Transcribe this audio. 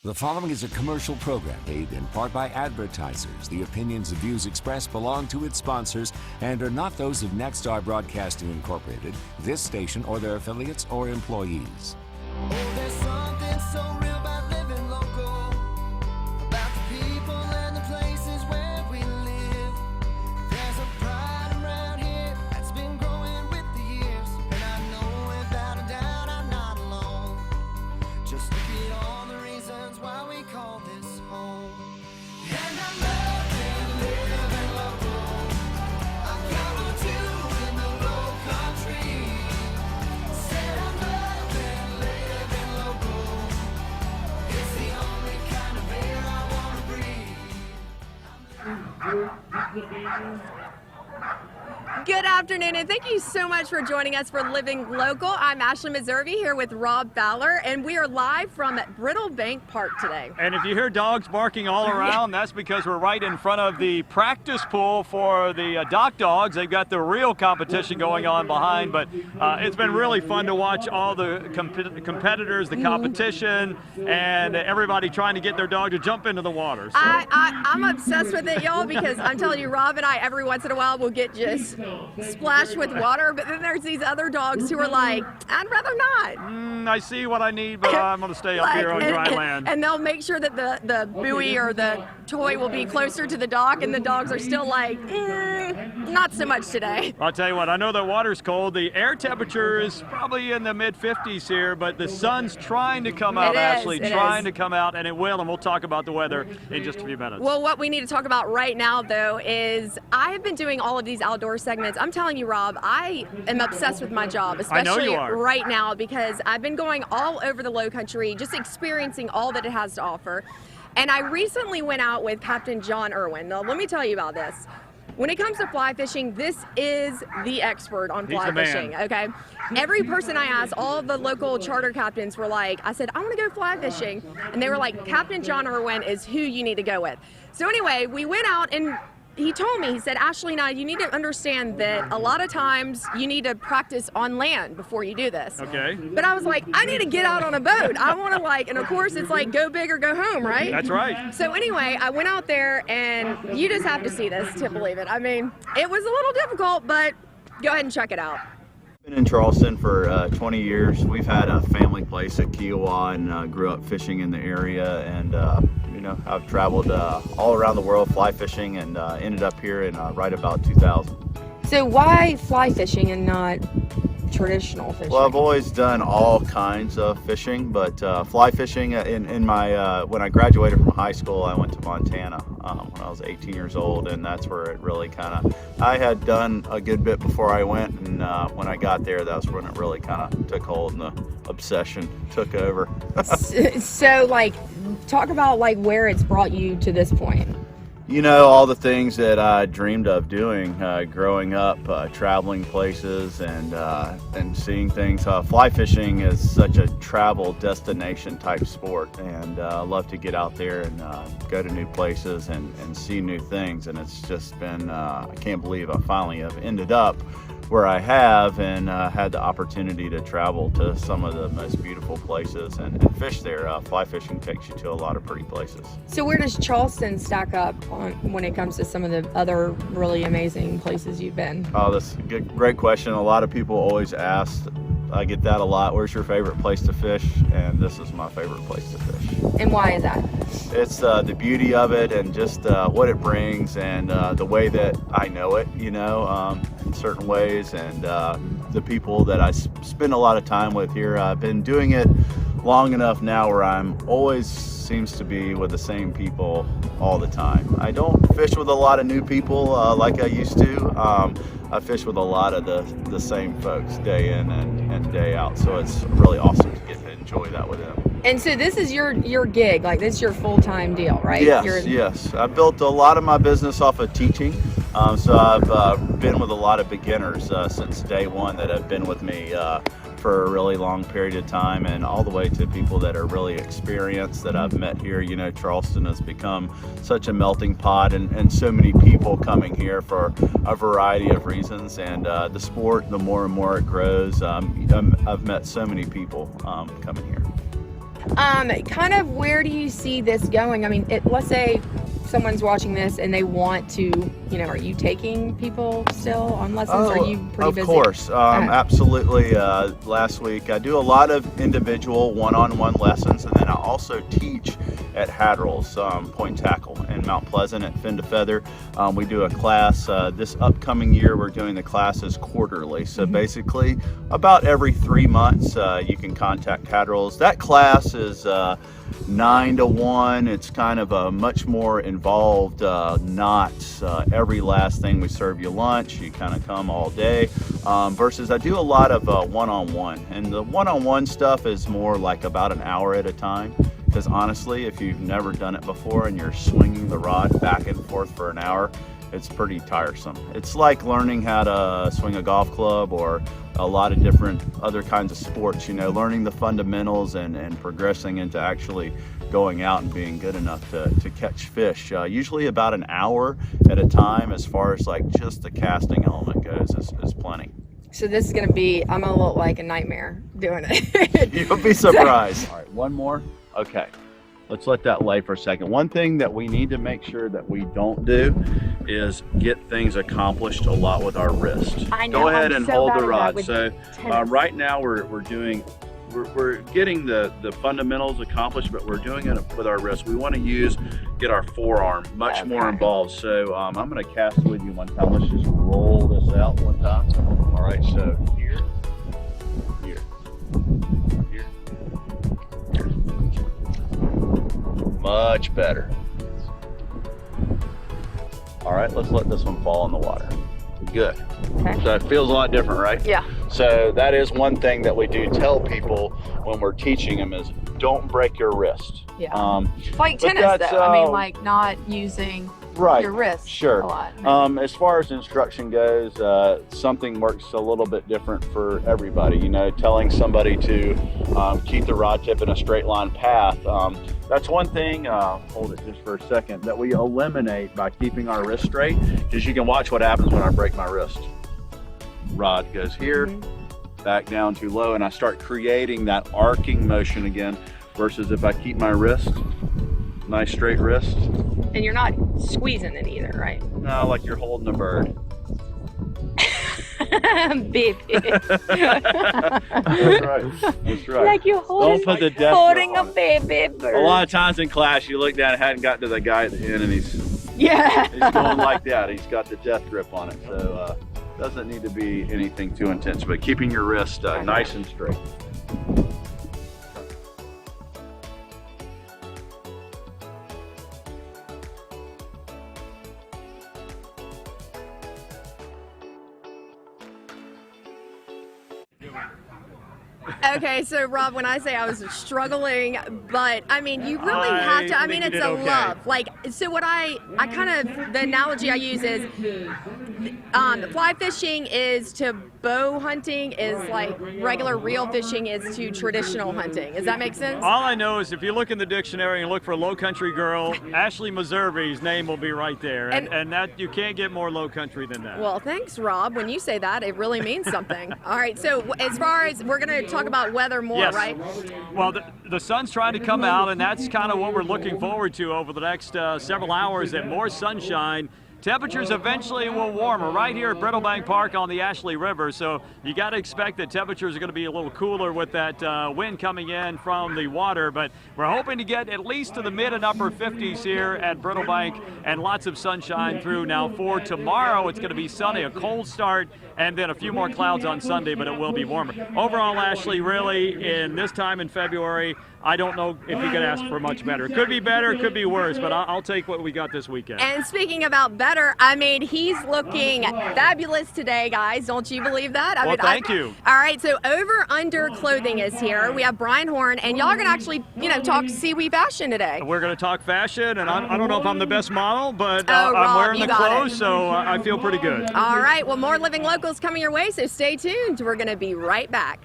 The following is a commercial program paid in part by advertisers. The opinions and views expressed belong to its sponsors and are not those of Nexstar Broadcasting Incorporated, this station, or their affiliates or employees. Oh, there's something so real about living local, about the people and the places where we live. There's a pride around here that's been growing with the years, and I know without a doubt I'm not alone. Just look at all the reasons why we call this home. And I love living local. I got on two in the low country. Said I love living local. It's the only kind of air I want to breathe. Good afternoon, and thank you so much for joining us for Living Local. I'm Ashley Meservy here with Rob Fowler, and we are live from Brittle Bank Park today. And if you hear dogs barking all around, that's because we're right in front of the practice pool for the dock dogs. They've got the real competition going on behind, but it's been really fun to watch all the competitors, the competition, and everybody trying to get their dog to jump into the water. So. I'm obsessed with it, y'all, because I'm telling you, Rob and I, every once in a while, will get just splashed with water, but then there's these other dogs who are like, I'd rather not. I see what I need, but I'm going to stay up here on dry land. And they'll make sure that the buoy or the toy will be closer to the dock, and the dogs are still like, not so much today. I'll tell you what, I know the water's cold. The air temperature is probably in the mid-50s here, but the sun's trying to come out, Ashley, trying to come out, and it will, and we'll talk about the weather in just a few minutes. Well, what we need to talk about right now, though, is I've been doing all of these outdoor segments. I'm telling you, Rob, I am obsessed with my job, especially right now, because I've been going all over the low country, just experiencing all that it has to offer. And I recently went out with Captain John Irwin. Now, let me tell you about this. When it comes to fly fishing, this is the expert on fly fishing, okay? Every person I asked, all of the local charter captains were like, I said, I want to go fly fishing. And they were like, Captain John Irwin is who you need to go with. So anyway, we went out and he told me, he said, Ashley, now you need to understand that a lot of times you need to practice on land before you do this. Okay. But I was like, I need to get out on a boat. I want to and of course it's like go big or go home, right? That's right. So anyway, I went out there and you just have to see this to believe it. I mean, it was a little difficult, but go ahead and check it out. Been in Charleston for 20 years. We've had a family place at Kiowa and grew up fishing in the area, and I've traveled all around the world fly fishing and ended up here in right about 2000. So why fly fishing and not traditional fishing? Well, I've always done all kinds of fishing, but fly fishing in my when I graduated from high school, I went to Montana when I was 18 years old, and that's where it really I had done a good bit before I went, and when I got there, that's when it really kind of took hold and the obsession took over. So talk about where it's brought you to this point. You know, all the things that I dreamed of doing growing up, traveling places and seeing things. Fly fishing is such a travel destination type sport, and I love to get out there and go to new places and see new things. And it's just been, I can't believe I finally have ended up where I have and had the opportunity to travel to some of the most beautiful places and fish there. Fly fishing takes you to a lot of pretty places. So where does Charleston stack up when it comes to some of the other really amazing places you've been? Oh, that's a great question. A lot of people always ask, I get that a lot, where's your favorite place to fish? And this is my favorite place to fish. And why is that? It's the beauty of it and just what it brings and the way that I know it, in certain ways, and the people that I spend a lot of time with here. I've been doing it long enough now where I'm always seems to be with the same people all the time. I don't fish with a lot of new people like I used to. I fish with a lot of the same folks day in and day out, so it's really awesome to get to enjoy that with them. And so this is your gig, this is your full-time deal, right? Yes. I built a lot of my business off of teaching, so I've been with a lot of beginners since day one that have been with me for a really long period of time, and all the way to people that are really experienced that I've met here. Charleston has become such a melting pot, and so many people coming here for a variety of reasons, and the sport, the more and more it grows, I've met so many people coming here. Kind of where do you see this going? I mean, let's say someone's watching this and they want to, are you taking people still on lessons? Are you pretty busy? Of course, absolutely. Last week I do a lot of individual one-on-one lessons, and then I also teach at Hatterall's Point Tackle in Mount Pleasant at Fin to Feather. We do a class this upcoming year. We're doing the classes quarterly, so basically about every 3 months you can contact Hatterall's. That class is 9 to 1. It's kind of a much more involved, not every last thing we serve you lunch, you kind of come all day, versus I do a lot of one-on-one, and the one-on-one stuff is more like about an hour at a time, because honestly, if you've never done it before and you're swinging the rod back and forth for an hour, it's pretty tiresome. It's like learning how to swing a golf club or a lot of different other kinds of sports, learning the fundamentals and progressing into actually going out and being good enough to catch fish. Usually about an hour at a time, as far as like just the casting element goes, is plenty. So this is going to be, I'm going to look like a nightmare doing it. You'll be surprised. All right, one more. Okay. Let's let that lay for a second. One thing that we need to make sure that we don't do is get things accomplished a lot with our wrist. I know. Go ahead and hold the rod. So right now we're getting the fundamentals accomplished, but we're doing it with our wrist. We want to get our forearm much more involved. So I'm going to cast with you one time. Let's just roll this out one time. All right. So here, here, here. Much better. All right, let's let this one fall in the water. Good. Okay. So it feels a lot different, right? Yeah. So that is one thing that we do tell people when we're teaching them is don't break your wrist. Yeah. Like tennis though, I mean, like not using your wrist sure. a lot. As far as instruction goes, something works a little bit different for everybody. Telling somebody to keep the rod tip in a straight line path. That's one thing, hold it just for a second, that we eliminate by keeping our wrist straight, because you can watch what happens when I break my wrist. Rod goes here, back down too low, and I start creating that arcing motion again, versus if I keep my wrist, nice straight wrist. And you're not squeezing it either, right? No, like you're holding a bird. Baby. That's right. That's right. Like you're holding, don't put the death holding a baby bird. A lot of times in class, you look down and hadn't gotten to the guy at the end, and he's going like that. He's got the death grip on it. So doesn't need to be anything too intense, but keeping your wrist nice and straight. Okay, so Rob, when I say I was struggling, but I mean, you really have to, I mean, it's a love. Like, so what I kind of, the analogy I use is, fly fishing is to bow hunting is like regular reel fishing is to traditional hunting. Does that make sense? All I know is if you look in the dictionary and look for low country girl, Ashley Meserve's name will be right there. And that, you can't get more low country than that. Well, thanks, Rob. When you say that, it really means something. All right, so as far as, we're going to talk about weather more, right? Well, the sun's trying to come out, and that's kind of what we're looking forward to over the next several hours, and more sunshine. Temperatures eventually will warmer right here at Brittlebank Park on the Ashley River, so you got to expect that temperatures are going to be a little cooler with that wind coming in from the water, but we're hoping to get at least to the mid and upper 50s here at Brittlebank and lots of sunshine through. Now for tomorrow, it's going to be sunny, a cold start, and then a few more clouds on Sunday, but it will be warmer. Overall, Ashley, really, in this time in February, I don't know if you could ask for much better. It could be better, it could be worse, but I'll take what we got this weekend. And speaking about better, I mean, he's looking fabulous today, guys. Don't you believe that? Well, thank you. All right, so Over Under Clothing is here. We have Brian Horn, and y'all are going to actually, talk Seaweed fashion today. We're going to talk fashion, and I don't know if I'm the best model, but Rob, I'm wearing the clothes, it. so I feel pretty good. All right, well, more Living Locals coming your way, so stay tuned. We're going to be right back.